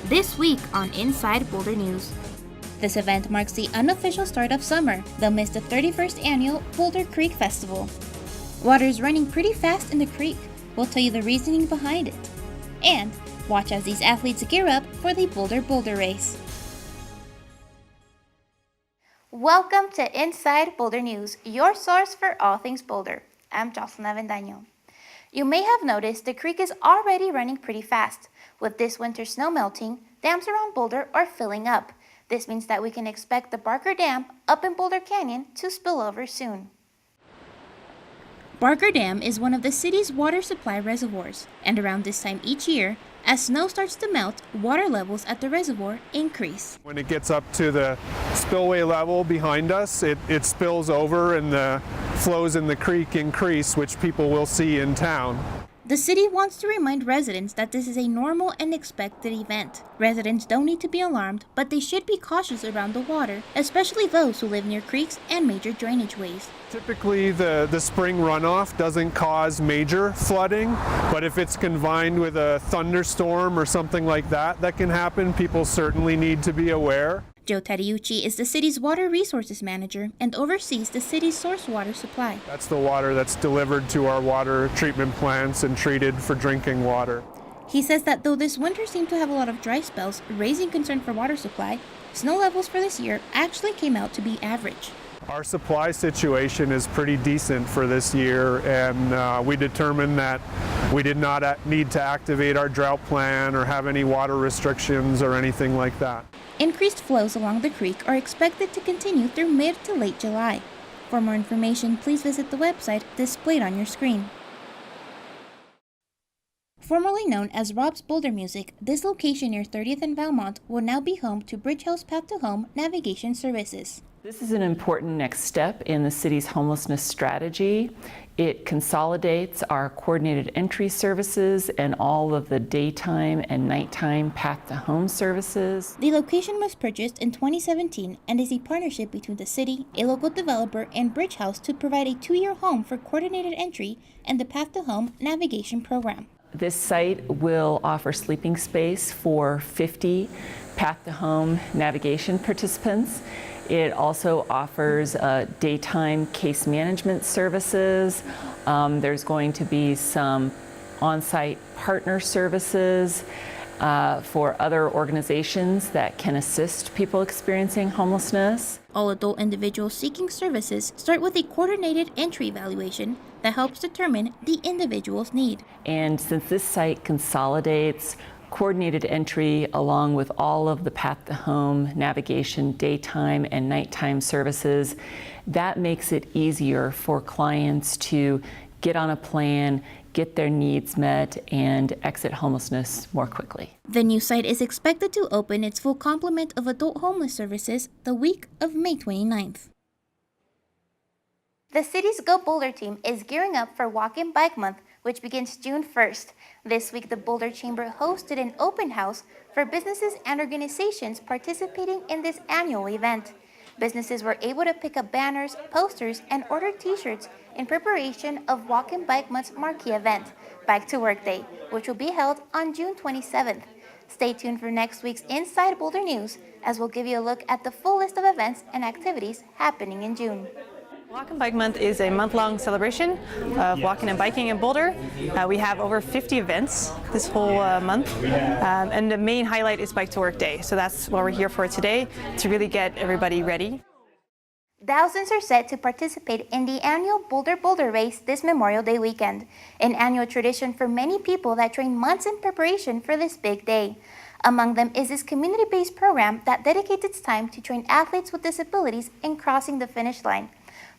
this week on Inside Boulder News. This event marks the unofficial start of summer. They'll miss the 31st annual Boulder Creek Festival. Water is running pretty fast in the creek. We'll tell you the reasoning behind it. And watch as these athletes gear up for the Boulder race. Welcome to Inside Boulder News, your source for all things Boulder. I'm Jocelyn Avendaño. You may have noticed the creek is already running pretty fast. With this winter snow melting, dams around Boulder are filling up. This means that we can expect the Barker Dam up in Boulder Canyon to spill over soon. Barker Dam is one of the city's water supply reservoirs, and around this time each year, as snow starts to melt, water levels at the reservoir increase. When it gets up to the spillway level behind us, it spills over and the flows in the creek increase, which people will see in town. The city wants to remind residents that this is a normal and expected event. Residents don't need to be alarmed, but they should be cautious around the water, especially those who live near creeks and major drainage ways. Typically, the spring runoff doesn't cause major flooding, but if it's combined with a thunderstorm or something like that can happen, people certainly need to be aware. Joe Tadeucci is the city's water resources manager and oversees the city's source water supply. That's the water that's delivered to our water treatment plants and treated for drinking water. He says that though this winter seemed to have a lot of dry spells, raising concern for water supply, snow levels for this year actually came out to be average. Our supply situation is pretty decent for this year, and we determined that we did not need to activate our drought plan or have any water restrictions or anything like that. Increased flows along the creek are expected to continue through mid to late July. For more information, please visit the website displayed on your screen. Formerly known as Rob's Boulder Music, this location near 30th and Valmont will now be home to Bridge House Path to Home navigation services. This is an important next step in the city's homelessness strategy. It consolidates our coordinated entry services and all of the daytime and nighttime path to home services. The location was purchased in 2017 and is a partnership between the city, a local developer, and Bridge House to provide a 2-year home for coordinated entry and the path to home navigation program. This site will offer sleeping space for 50 path to home navigation participants. It also offers daytime case management services. There's going to be some on-site partner services for other organizations that can assist people experiencing homelessness. All adult individuals seeking services start with a coordinated entry evaluation that helps determine the individual's need. And since this site consolidates coordinated entry along with all of the path to home navigation daytime and nighttime services, that makes it easier for clients to get on a plan, get their needs met, and exit homelessness more quickly. The new site is expected to open its full complement of adult homeless services the week of May 29th. The city's Go Boulder team is gearing up for Walk and Bike Month, which begins June 1st. This week, the Boulder Chamber hosted an open house for businesses and organizations participating in this annual event. Businesses were able to pick up banners, posters, and order t-shirts in preparation of Walk and Bike Month's marquee event, Bike to Work Day, which will be held on June 27th. Stay tuned for next week's Inside Boulder News, as we'll give you a look at the full list of events and activities happening in June. Walk and Bike Month is a month-long celebration of walking and biking in Boulder. We have over 50 events this whole month, and the main highlight is Bike to Work Day. So that's what we're here for today, to really get everybody ready. Thousands are set to participate in the annual Boulder race this Memorial Day weekend, an annual tradition for many people that train months in preparation for this big day. Among them is this community-based program that dedicates its time to train athletes with disabilities in crossing the finish line.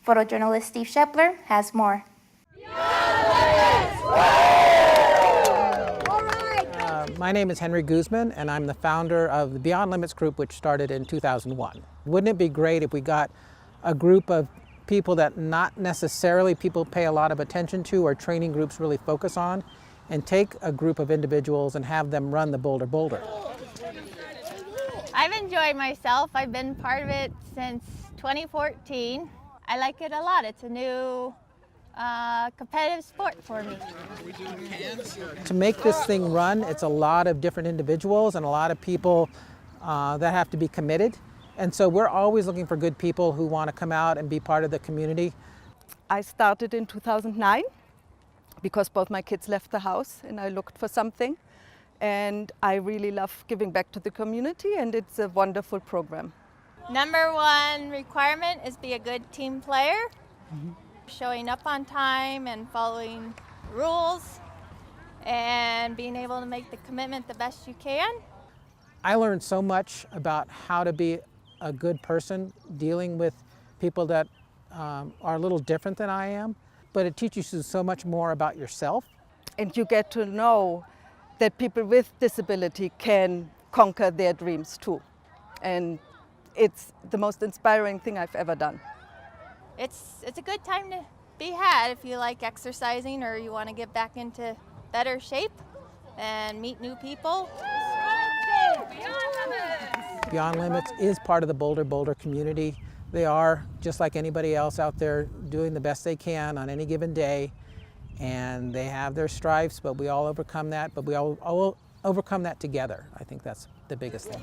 Photojournalist Steve Shepler has more. My name is Henry Guzman, and I'm the founder of the Beyond Limits group, which started in 2001. Wouldn't it be great if we got a group of people that not necessarily people pay a lot of attention to or training groups really focus on, and take a group of individuals and have them run the Boulder? I've enjoyed myself. I've been part of it since 2014. I like it a lot. It's a new competitive sport for me. To make this thing run, it's a lot of different individuals and a lot of people that have to be committed. And so we're always looking for good people who want to come out and be part of the community. I started in 2009 because both my kids left the house and I looked for something. And I really love giving back to the community, and it's a wonderful program. Number one requirement is be a good team player. Showing up on time and following rules and being able to make the commitment the best you can. I learned so much about how to be a good person dealing with people that are a little different than I am, but it teaches you so much more about yourself. And you get to know that people with disability can conquer their dreams too. And it's the most inspiring thing I've ever done. It's a good time to be had if you like exercising or you want to get back into better shape and meet new people. Beyond Limits is part of the Boulder community. They are, just like anybody else out there, doing the best they can on any given day. And they have their strifes, but we all overcome that, but we all overcome that together. I think that's the biggest thing.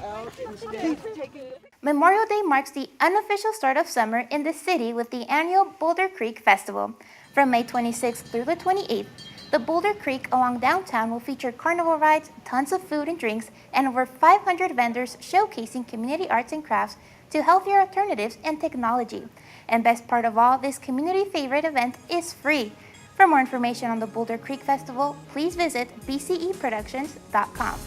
Memorial Day marks the unofficial start of summer in the city with the annual Boulder Creek Festival. From May 26th through the 28th, the Boulder Creek along downtown will feature carnival rides, tons of food and drinks, and over 500 vendors showcasing community arts and crafts to healthier alternatives and technology. And best part of all, this community favorite event is free. For more information on the Boulder Creek Festival, please visit bceproductions.com.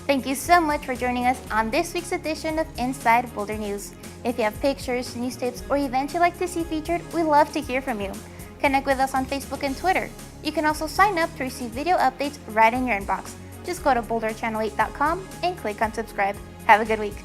Thank you so much for joining us on this week's edition of Inside Boulder News. If you have pictures, news tips, or events you'd like to see featured, we love to hear from you. Connect with us on Facebook and Twitter. You can also sign up to receive video updates right in your inbox. Just go to boulderchannel8.com and click on subscribe. Have a good week.